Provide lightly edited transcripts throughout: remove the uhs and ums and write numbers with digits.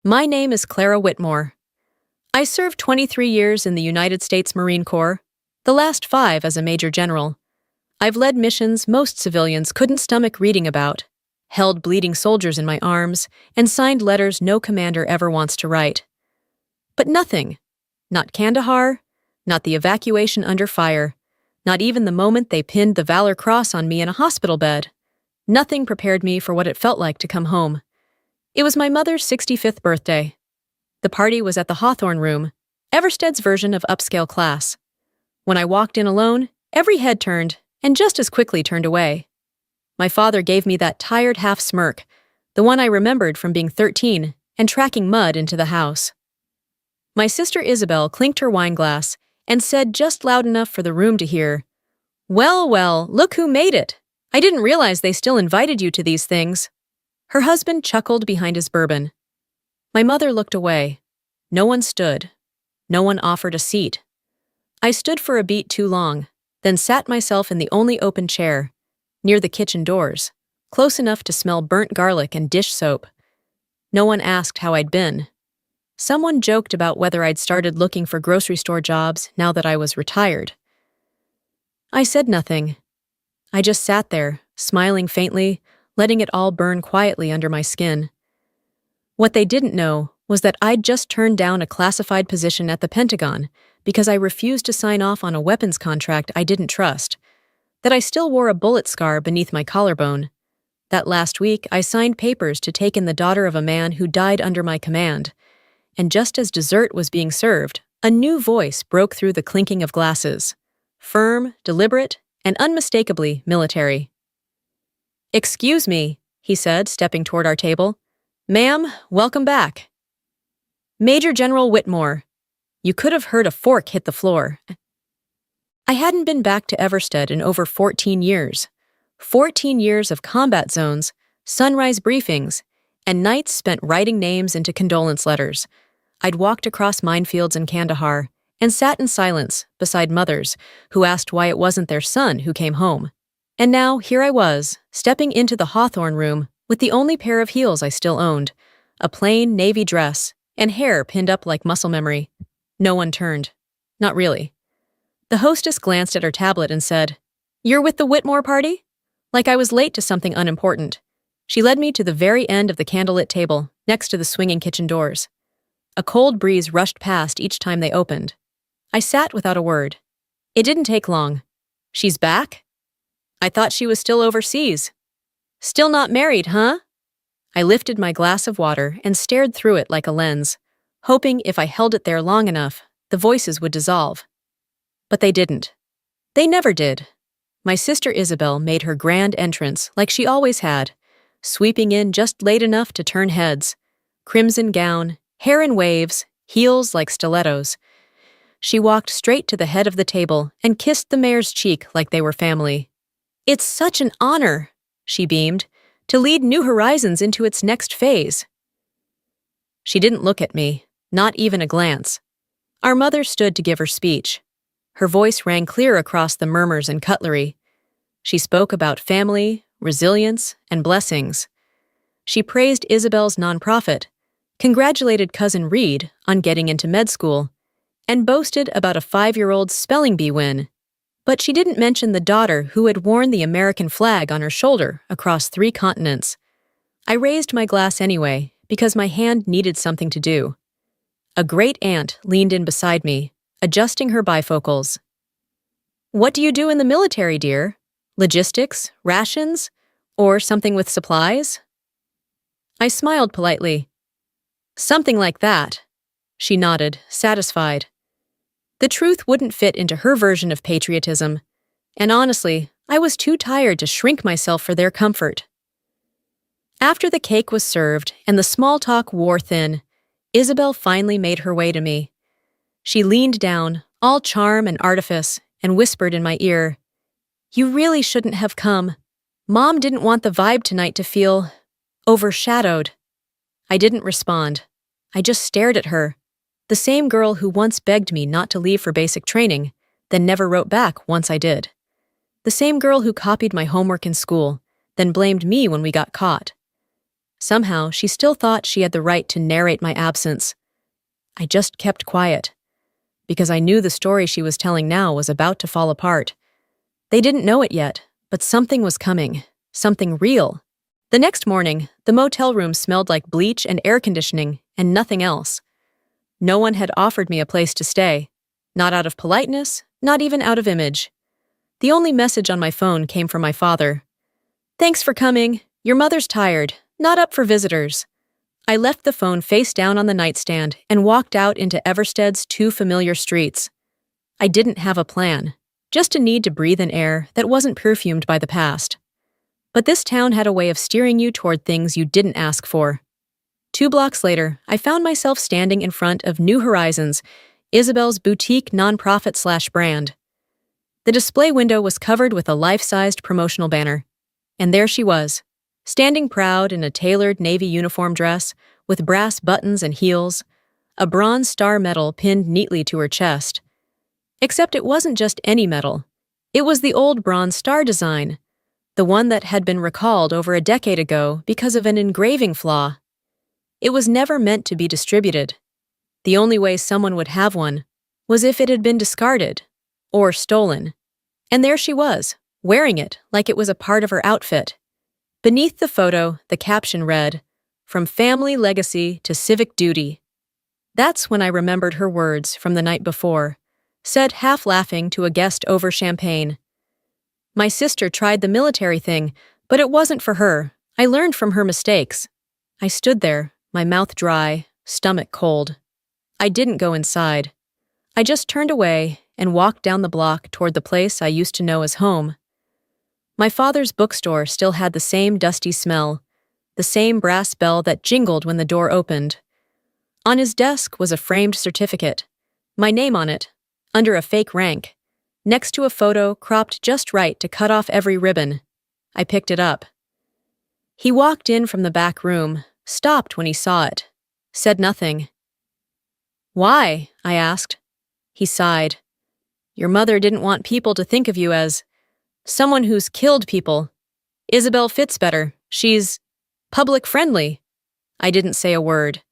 My name is Clara Whitmore. I served 23 years in the United States Marine Corps, the last 5 as a Major General. I've led missions most civilians couldn't stomach reading about, held bleeding soldiers in my arms, and signed letters no commander ever wants to write. But nothing, not Kandahar, not the evacuation under fire, not even the moment they pinned the Valor Cross on me in a hospital bed. Nothing prepared me for what it felt like to come home. It was my mother's 65th birthday. The party was at the Hawthorne Room, Eversted's version of upscale class. When I walked in alone, every head turned, and just as quickly turned away. My father gave me that tired half smirk, the one I remembered from being 13 and tracking mud into the house. My sister Isabelle clinked her wine glass and said just loud enough for the room to hear, "Well, well, look who made it. I didn't realize they still invited you to these things." Her husband chuckled behind his bourbon. My mother looked away. No one stood. No one offered a seat. I stood for a beat too long, then sat myself in the only open chair, near the kitchen doors, close enough to smell burnt garlic and dish soap. No one asked how I'd been. Someone joked about whether I'd started looking for grocery store jobs now that I was retired. I said nothing. I just sat there, smiling faintly, letting it all burn quietly under my skin. What they didn't know was that I'd just turned down a classified position at the Pentagon because I refused to sign off on a weapons contract I didn't trust, that I still wore a bullet scar beneath my collarbone, that last week I signed papers to take in the daughter of a man who died under my command, and just as dessert was being served, a new voice broke through the clinking of glasses, firm, deliberate, and unmistakably military. "Excuse me," he said, stepping toward our table. "Ma'am, welcome back." "Major General Whitmore." You could have heard a fork hit the floor. I hadn't been back to Eversted in over 14 years. 14 years of combat zones, sunrise briefings, and nights spent writing names into condolence letters. I'd walked across minefields in Kandahar and sat in silence beside mothers who asked why it wasn't their son who came home. And now, here I was, stepping into the Hawthorne Room with the only pair of heels I still owned, a plain navy dress, and hair pinned up like muscle memory. No one turned. Not really. The hostess glanced at her tablet and said, "You're with the Whitmore party?" Like I was late to something unimportant. She led me to the very end of the candlelit table, next to the swinging kitchen doors. A cold breeze rushed past each time they opened. I sat without a word. It didn't take long. "She's back? I thought she was still overseas. Still not married, huh?" I lifted my glass of water and stared through it like a lens, hoping if I held it there long enough, the voices would dissolve. But they didn't. They never did. My sister Isabelle made her grand entrance like she always had, sweeping in just late enough to turn heads. Crimson gown, hair in waves, heels like stilettos. She walked straight to the head of the table and kissed the mayor's cheek like they were family. "It's such an honor," she beamed, "to lead New Horizons into its next phase." She didn't look at me, not even a glance. Our mother stood to give her speech. Her voice rang clear across the murmurs and cutlery. She spoke about family, resilience, and blessings. She praised Isabelle's nonprofit, congratulated Cousin Reed on getting into med school, and boasted about a 5-year-old's spelling bee win. But she didn't mention the daughter who had worn the American flag on her shoulder across 3 continents. I raised my glass anyway, because my hand needed something to do. A great aunt leaned in beside me, adjusting her bifocals. "What do you do in the military, dear? Logistics, rations, or something with supplies?" I smiled politely. "Something like that." She nodded, satisfied. The truth wouldn't fit into her version of patriotism, and honestly, I was too tired to shrink myself for their comfort. After the cake was served and the small talk wore thin, Isabelle finally made her way to me. She leaned down, all charm and artifice, and whispered in my ear, "You really shouldn't have come. Mom didn't want the vibe tonight to feel overshadowed." I didn't respond. I just stared at her. The same girl who once begged me not to leave for basic training, then never wrote back once I did. The same girl who copied my homework in school, then blamed me when we got caught. Somehow, she still thought she had the right to narrate my absence. I just kept quiet, because I knew the story she was telling now was about to fall apart. They didn't know it yet, but something was coming, something real. The next morning, the motel room smelled like bleach and air conditioning and nothing else. No one had offered me a place to stay, not out of politeness, not even out of image. The only message on my phone came from my father. "Thanks for coming. Your mother's tired, not up for visitors." I left the phone face down on the nightstand and walked out into Everstead's two familiar streets. I didn't have a plan, just a need to breathe in air that wasn't perfumed by the past. But this town had a way of steering you toward things you didn't ask for. 2 blocks later, I found myself standing in front of New Horizons, Isabelle's boutique nonprofit/brand. The display window was covered with a life-sized promotional banner. And there she was, standing proud in a tailored navy uniform dress with brass buttons and heels, a bronze star medal pinned neatly to her chest. Except it wasn't just any medal. It was the old bronze star design, the one that had been recalled over a decade ago because of an engraving flaw. It was never meant to be distributed. The only way someone would have one was if it had been discarded or stolen. And there she was, wearing it like it was a part of her outfit. Beneath the photo, the caption read, "From family legacy to civic duty." That's when I remembered her words from the night before, said half laughing to a guest over champagne. "My sister tried the military thing, but it wasn't for her. I learned from her mistakes." I stood there, my mouth dry, stomach cold. I didn't go inside. I just turned away and walked down the block toward the place I used to know as home. My father's bookstore still had the same dusty smell, the same brass bell that jingled when the door opened. On his desk was a framed certificate, my name on it, under a fake rank, next to a photo cropped just right to cut off every ribbon. I picked it up. He walked in from the back room, stopped when he saw it, said nothing. "Why?" I asked. He sighed. "Your mother didn't want people to think of you as someone who's killed people. Isabelle fits better. She's public-friendly." I didn't say a word.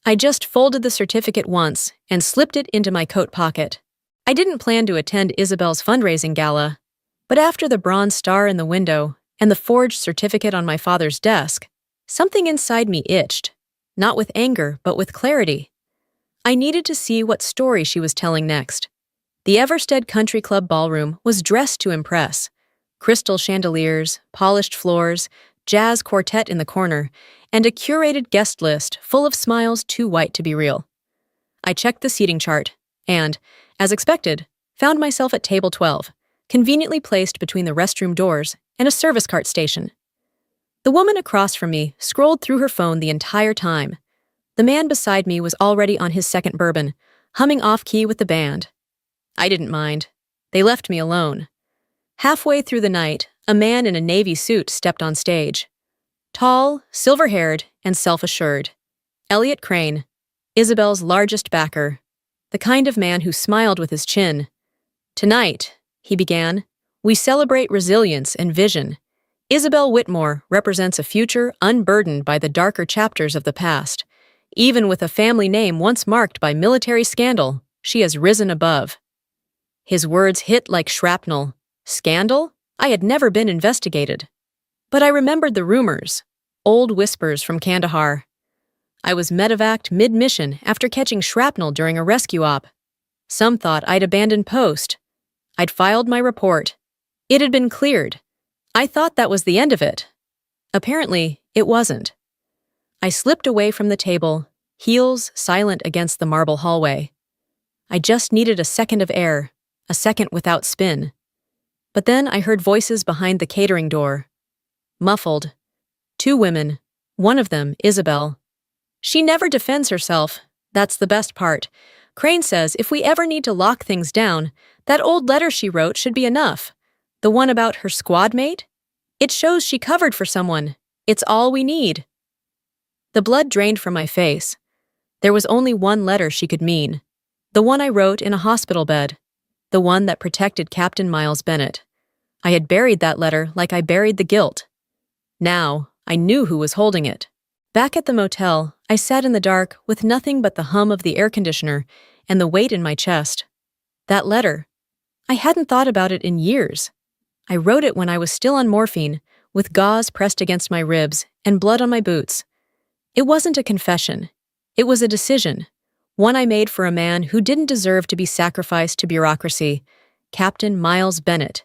I just folded the certificate once and slipped it into my coat pocket. I didn't plan to attend Isabelle's fundraising gala, but after the bronze star in the window and the forged certificate on my father's desk, something inside me itched, not with anger but with clarity. I needed to see what story she was telling next. The Everstead Country Club ballroom was dressed to impress. Crystal chandeliers, polished floors, jazz quartet in the corner, and a curated guest list full of smiles too white to be real. I checked the seating chart and, as expected, found myself at table 12, conveniently placed between the restroom doors and a service cart station. The woman across from me scrolled through her phone the entire time. The man beside me was already on his second bourbon, humming off-key with the band. I didn't mind. They left me alone. Halfway through the night, a man in a navy suit stepped on stage. Tall, silver-haired, and self-assured. Elliot Crane, Isabelle's largest backer. The kind of man who smiled with his chin. "Tonight," he began, "we celebrate resilience and vision. Isabelle Whitmore represents a future unburdened by the darker chapters of the past. Even with a family name once marked by military scandal, she has risen above." His words hit like shrapnel. Scandal? I had never been investigated. But I remembered the rumors, old whispers from Kandahar. I was medevaced mid-mission after catching shrapnel during a rescue op. Some thought I'd abandoned post. I'd filed my report. It had been cleared. I thought that was the end of it. Apparently, it wasn't. I slipped away from the table, heels silent against the marble hallway. I just needed a second of air, a second without spin. But then I heard voices behind the catering door. Muffled. 2 women, one of them Isabelle. She never defends herself. That's the best part. Crane says if we ever need to lock things down, that old letter she wrote should be enough. The one about her squad mate? It shows she covered for someone. It's all we need. The blood drained from my face. There was only one letter she could mean. The one I wrote in a hospital bed. The one that protected Captain Miles Bennett. I had buried that letter like I buried the guilt. Now, I knew who was holding it. Back at the motel, I sat in the dark with nothing but the hum of the air conditioner and the weight in my chest. That letter. I hadn't thought about it in years. I wrote it when I was still on morphine, with gauze pressed against my ribs and blood on my boots. It wasn't a confession. It was a decision, one I made for a man who didn't deserve to be sacrificed to bureaucracy, Captain Miles Bennett.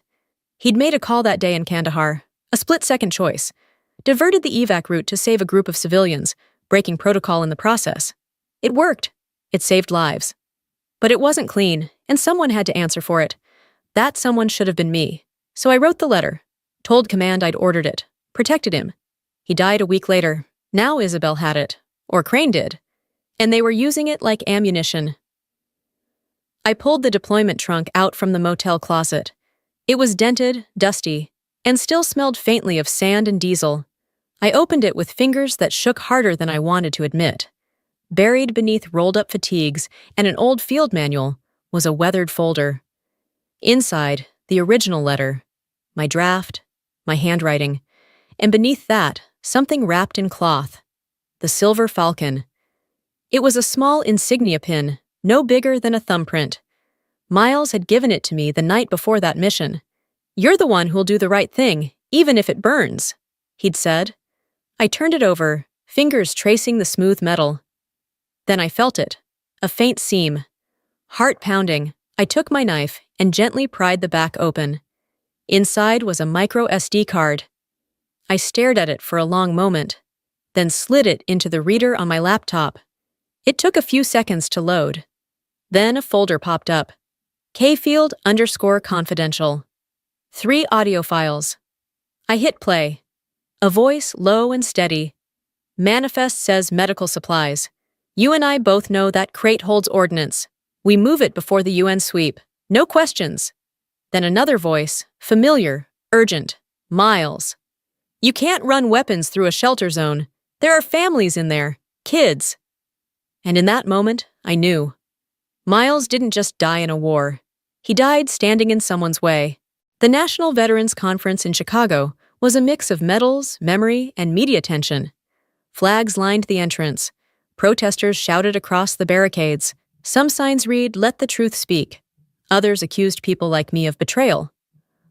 He'd made a call that day in Kandahar, a split-second choice, diverted the evac route to save a group of civilians, breaking protocol in the process. It worked. It saved lives. But it wasn't clean, and someone had to answer for it. That someone should have been me. So I wrote the letter, told command I'd ordered it, protected him. He died a week later. Now Isabelle had it, or Crane did, and they were using it like ammunition. I pulled the deployment trunk out from the motel closet. It was dented, dusty, and still smelled faintly of sand and diesel. I opened it with fingers that shook harder than I wanted to admit. Buried beneath rolled-up fatigues and an old field manual was a weathered folder. Inside, the original letter, my draft, my handwriting, and beneath that, something wrapped in cloth. The silver falcon. It was a small insignia pin, no bigger than a thumbprint. Miles had given it to me the night before that mission. "You're the one who'll do the right thing, even if it burns," he'd said. I turned it over, fingers tracing the smooth metal. Then I felt it, a faint seam. Heart pounding, I took my knife and gently pried the back open. Inside was a micro SD card. I stared at it for a long moment, then slid it into the reader on my laptop. It took a few seconds to load. Then a folder popped up. Kfield_confidential. 3 audio files. I hit play. A voice low and steady. "Manifest says medical supplies. You and I both know that crate holds ordnance. We move it before the UN sweep. No questions." Then another voice, familiar, urgent. "Miles. You can't run weapons through a shelter zone. There are families in there, kids." And in that moment, I knew. Miles didn't just die in a war. He died standing in someone's way. The National Veterans Conference in Chicago was a mix of medals, memory, and media tension. Flags lined the entrance. Protesters shouted across the barricades. Some signs read, "Let the truth speak." Others accused people like me of betrayal.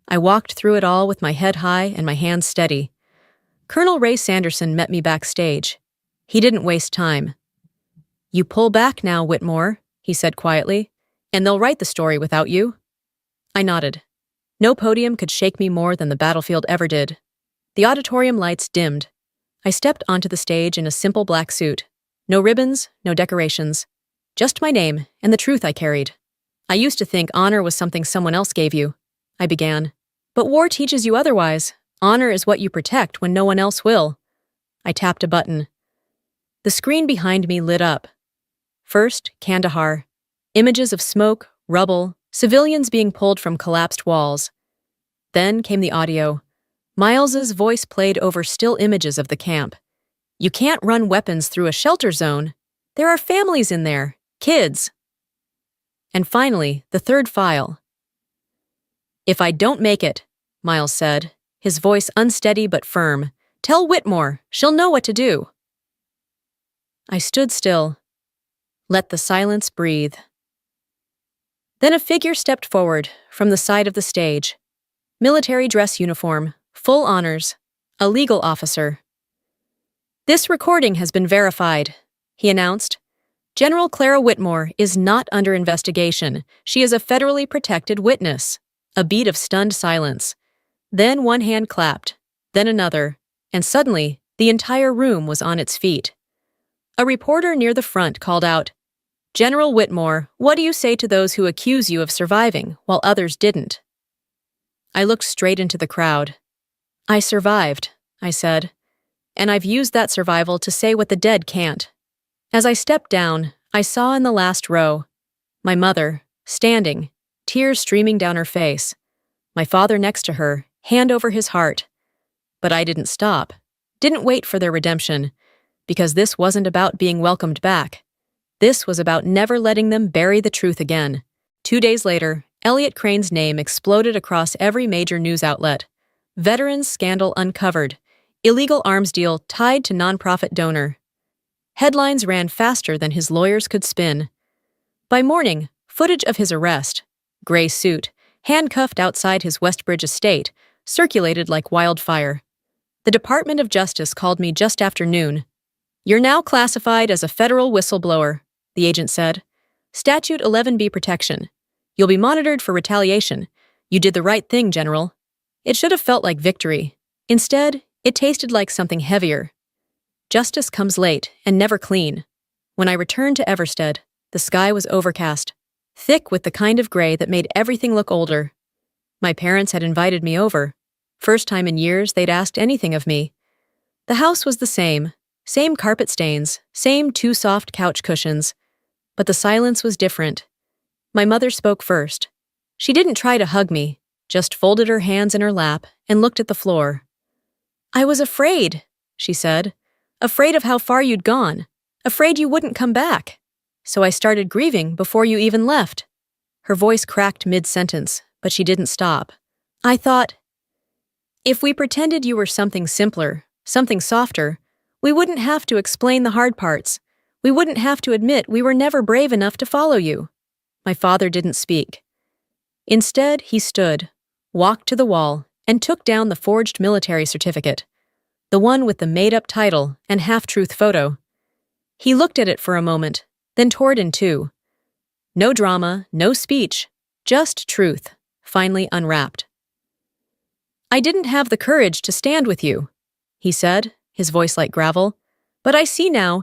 I walked through it all with my head high and my hands steady. Colonel Ray Sanderson met me backstage. He didn't waste time. "You pull back now, Whitmore," he said quietly, "and they'll write the story without you." I nodded. No podium could shake me more than the battlefield ever did. The auditorium lights dimmed. I stepped onto the stage in a simple black suit. No ribbons, no decorations. Just my name and the truth I carried. "I used to think honor was something someone else gave you," I began. "But war teaches you otherwise. Honor is what you protect when no one else will." I tapped a button. The screen behind me lit up. First, Kandahar. Images of smoke, rubble, civilians being pulled from collapsed walls. Then came the audio. Miles's voice played over still images of the camp. "You can't run weapons through a shelter zone. There are families in there, kids." And finally, the third file. "If I don't make it," Miles said, his voice unsteady but firm, "tell Whitmore, she'll know what to do." I stood still. Let the silence breathe. Then a figure stepped forward from the side of the stage. Military dress uniform, full honors, a legal officer. "This recording has been verified," he announced. "General Clara Whitmore is not under investigation. She is a federally protected witness." A beat of stunned silence. Then one hand clapped, then another, and suddenly the entire room was on its feet. A reporter near the front called out, "General Whitmore, what do you say to those who accuse you of surviving while others didn't?" I looked straight into the crowd. "I survived," I said, "and I've used that survival to say what the dead can't." As I stepped down, I saw in the last row my mother, standing, tears streaming down her face, my father next to her, hand over his heart. But I didn't stop, didn't wait for their redemption, because this wasn't about being welcomed back. This was about never letting them bury the truth again. 2 days later, Elliot Crane's name exploded across every major news outlet. Veterans scandal uncovered. Illegal arms deal tied to nonprofit donor. Headlines ran faster than his lawyers could spin. By morning, footage of his arrest, gray suit, handcuffed outside his Westbridge estate, circulated like wildfire. The Department of Justice called me just after noon. "You're now classified as a federal whistleblower," the agent said. "Statute 11B protection. You'll be monitored for retaliation. You did the right thing, General." It should have felt like victory. Instead, it tasted like something heavier. Justice comes late and never clean. When I returned to Everstead, the sky was overcast, thick with the kind of gray that made everything look older. My parents had invited me over. First time in years they'd asked anything of me. The house was the same carpet stains, same two soft couch cushions. But the silence was different. My mother spoke first. She didn't try to hug me, just folded her hands in her lap and looked at the floor. "I was afraid," she said. "Afraid of how far you'd gone. Afraid you wouldn't come back. So I started grieving before you even left." Her voice cracked mid-sentence, but she didn't stop. "I thought, if we pretended you were something simpler, something softer, we wouldn't have to explain the hard parts. We wouldn't have to admit we were never brave enough to follow you." My father didn't speak. Instead, he stood, walked to the wall, and took down the forged military certificate, the one with the made-up title and half-truth photo. He looked at it for a moment, then tore it in two. No drama, no speech, just truth, finally unwrapped. "I didn't have the courage to stand with you," he said, his voice like gravel. "But I see now,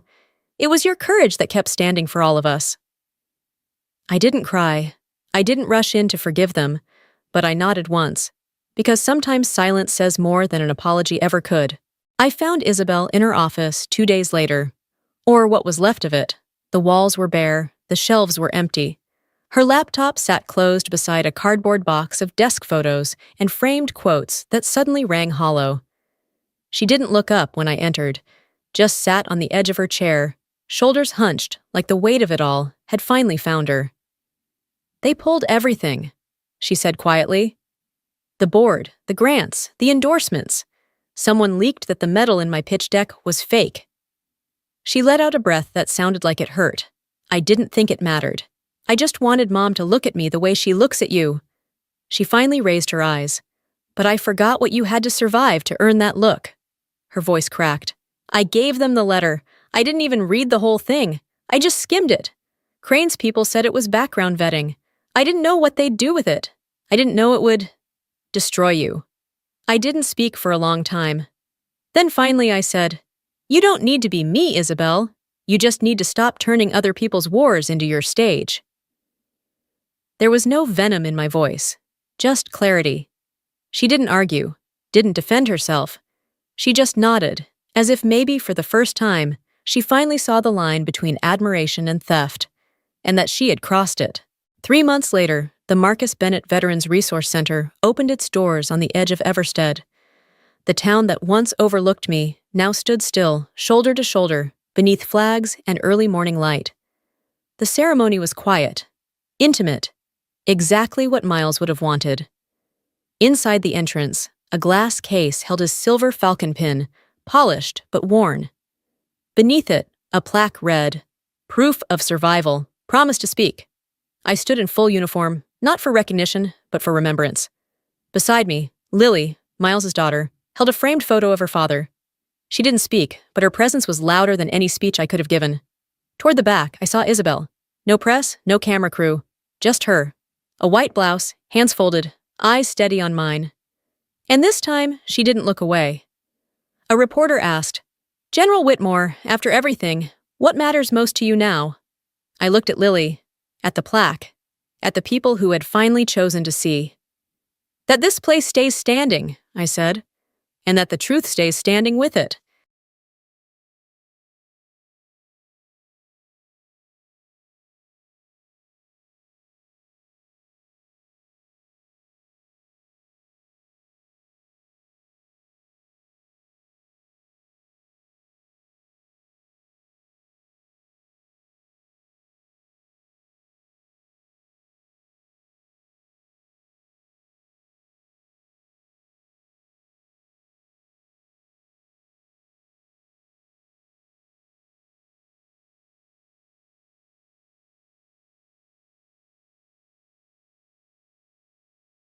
it was your courage that kept standing for all of us." I didn't cry. I didn't rush in to forgive them, but I nodded once, because sometimes silence says more than an apology ever could. I found Isabelle in her office 2 days later, or what was left of it. The walls were bare, the shelves were empty. Her laptop sat closed beside a cardboard box of desk photos and framed quotes that suddenly rang hollow. She didn't look up when I entered, just sat on the edge of her chair, shoulders hunched like the weight of it all had finally found her. "They pulled everything," she said quietly. "The board, the grants, the endorsements. Someone leaked that the metal in my pitch deck was fake." She let out a breath that sounded like it hurt. "I didn't think it mattered. I just wanted Mom to look at me the way she looks at you." She finally raised her eyes. "But I forgot what you had to survive to earn that look." Her voice cracked. "I gave them the letter. I didn't even read the whole thing. I just skimmed it. Crane's people said it was background vetting. I didn't know what they'd do with it. I didn't know it would destroy you." I didn't speak for a long time. Then finally I said, "You don't need to be me, Isabelle. You just need to stop turning other people's wars into your stage." There was no venom in my voice, just clarity. She didn't argue, didn't defend herself. She just nodded, as if maybe for the first time, she finally saw the line between admiration and theft, and that she had crossed it. 3 months later, the Marcus Bennett Veterans Resource Center opened its doors on the edge of Everstead. The town that once overlooked me now stood still, shoulder to shoulder, beneath flags and early morning light. The ceremony was quiet, intimate, exactly what Miles would have wanted. Inside the entrance, a glass case held a silver falcon pin, polished but worn. Beneath it, a plaque read, "Proof of survival, promise to speak." I stood in full uniform, not for recognition, but for remembrance. Beside me, Lily, Miles's daughter, held a framed photo of her father. She didn't speak, but her presence was louder than any speech I could have given. Toward the back, I saw Isabelle. No press, no camera crew, just her. A white blouse, hands folded, eyes steady on mine. And this time, she didn't look away. A reporter asked, "General Whitmore, after everything, what matters most to you now?" I looked at Lily, at the plaque, at the people who had finally chosen to see. "That this place stays standing," I said, "and that the truth stays standing with it.